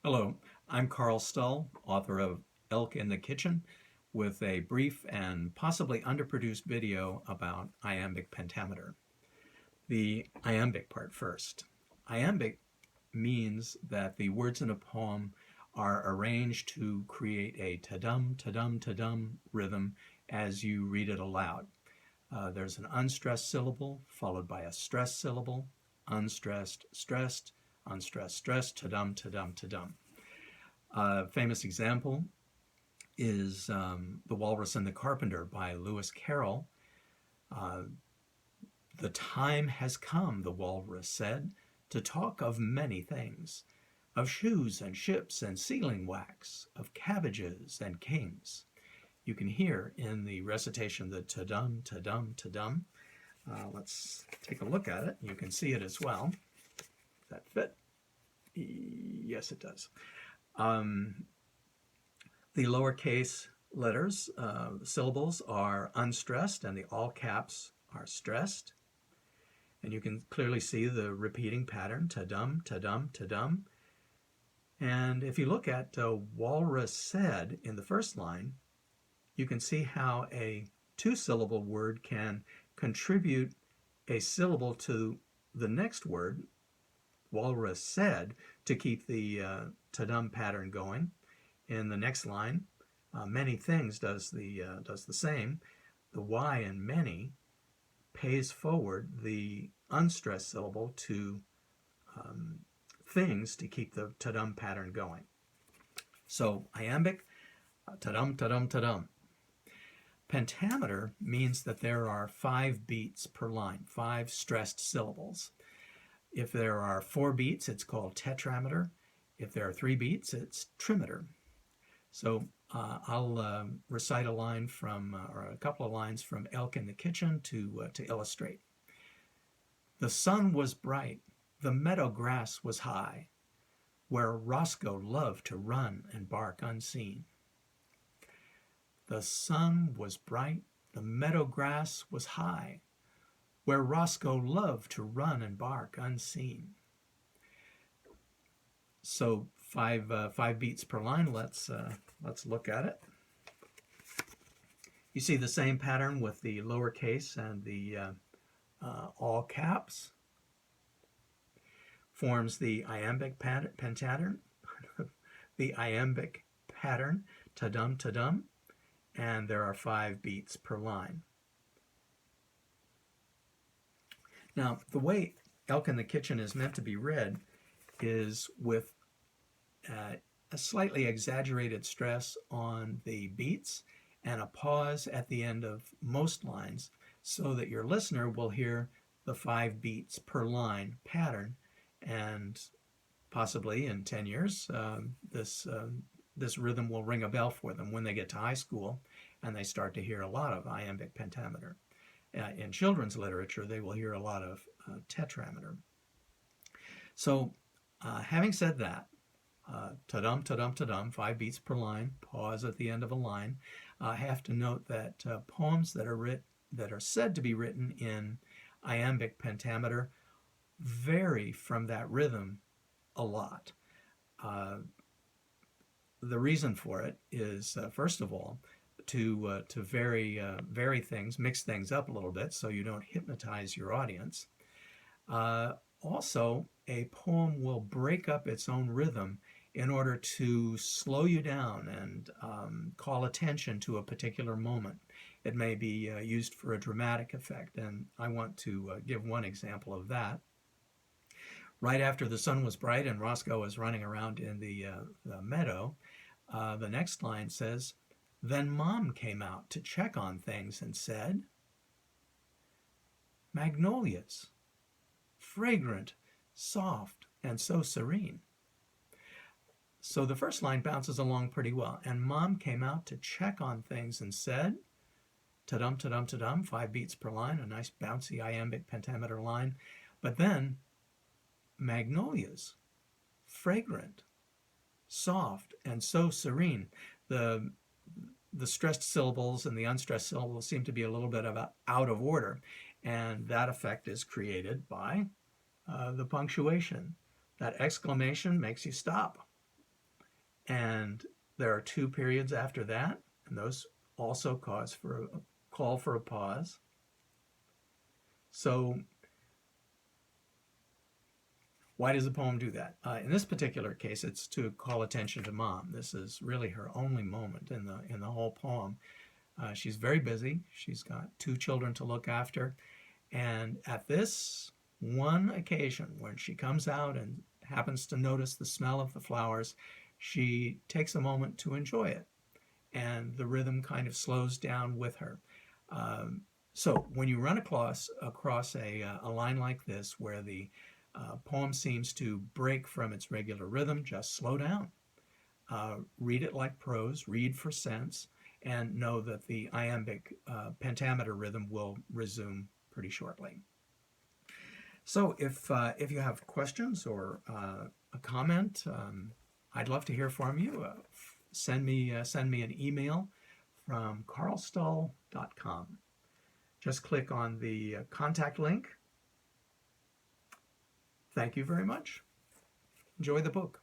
Hello, I'm Karl Stull, author of Elk in the Kitchen, with a brief and possibly underproduced video about iambic pentameter. The iambic part first. Iambic means that the words in a poem are arranged to create a ta-dum, ta-dum, ta-dum rhythm as you read it aloud. There's an unstressed syllable followed by a stressed syllable, unstressed, stressed, unstressed, stressed, ta-dum, ta-dum, ta-dum. A famous example is The Walrus and the Carpenter by Lewis Carroll. Uh, the time has come, the walrus said, to talk of many things, of shoes and ships and sealing wax, of cabbages and kings. You can hear in the recitation the ta-dum, ta-dum, ta-dum. Let's take a look at it. You can see it as well. Does that fit? Yes, it does. The lowercase letters, syllables are unstressed and the all caps are stressed. And you can clearly see the repeating pattern, ta-dum, ta-dum, ta-dum. And if you look at walrus said in the first line, you can see how a two-syllable word can contribute a syllable to the next word, walrus said, to keep the ta-dum pattern going. In the next line, many things does the same. The Y in many pays forward the unstressed syllable to things to keep the ta-dum pattern going. So iambic, ta-dum, ta-dum, ta-dum. Pentameter means that there are 5 beats per line, 5 stressed syllables. If there are 4 beats, it's called tetrameter. If there are 3 beats, it's trimeter. So I'll recite a line from, or a couple of lines from Elk in the Kitchen to illustrate. The sun was bright, the meadow grass was high, where Roscoe loved to run and bark unseen. The sun was bright, the meadow grass was high, where Roscoe loved to run and bark unseen. So five beats per line. Let's look at it. You see the same pattern with the lowercase and the all caps. Forms the iambic pentameter, the iambic pattern, ta-dum, ta-dum, and there are 5 beats per line. Now, the way Elk in the Kitchen is meant to be read is with a slightly exaggerated stress on the beats and a pause at the end of most lines so that your listener will hear the 5 beats per line pattern, and possibly in 10 years this rhythm will ring a bell for them when they get to high school and they start to hear a lot of iambic pentameter. In children's literature, they will hear a lot of tetrameter. So having said that, ta-dum, ta-dum, ta-dum, 5 beats per line, pause at the end of a line. I have to note that poems that are said to be written in iambic pentameter vary from that rhythm a lot. The reason for it is, first of all, to vary things, mix things up a little bit so you don't hypnotize your audience. Also, a poem will break up its own rhythm in order to slow you down and call attention to a particular moment. It may be used for a dramatic effect, and I want to give one example of that. Right after the sun was bright and Roscoe was running around in the meadow, the next line says, "Then Mom came out to check on things and said, 'Magnolias, fragrant, soft, and so serene.'" So the first line bounces along pretty well. And Mom came out to check on things and said, ta-dum, ta-dum, ta-dum, 5 beats per line, a nice bouncy iambic pentameter line. But then, magnolias, fragrant, soft, and so serene. The stressed syllables and the unstressed syllables seem to be a little bit out of order. And that effect is created by the punctuation. That exclamation makes you stop. And there are 2 periods after that, and those also call for a pause. So why does the poem do that? In this particular case, it's to call attention to Mom. This is really her only moment in the whole poem. She's very busy. She's got 2 children to look after, and at this one occasion when she comes out and happens to notice the smell of the flowers, she takes a moment to enjoy it, and the rhythm kind of slows down with her. So when you run across a line like this where the poem seems to break from its regular rhythm, just slow down. Read it like prose, read for sense, and know that the iambic pentameter rhythm will resume pretty shortly. So if you have questions or a comment, I'd love to hear from you. Send me an email from karlstull.com. Just click on the contact link. Thank you very much. Enjoy the book.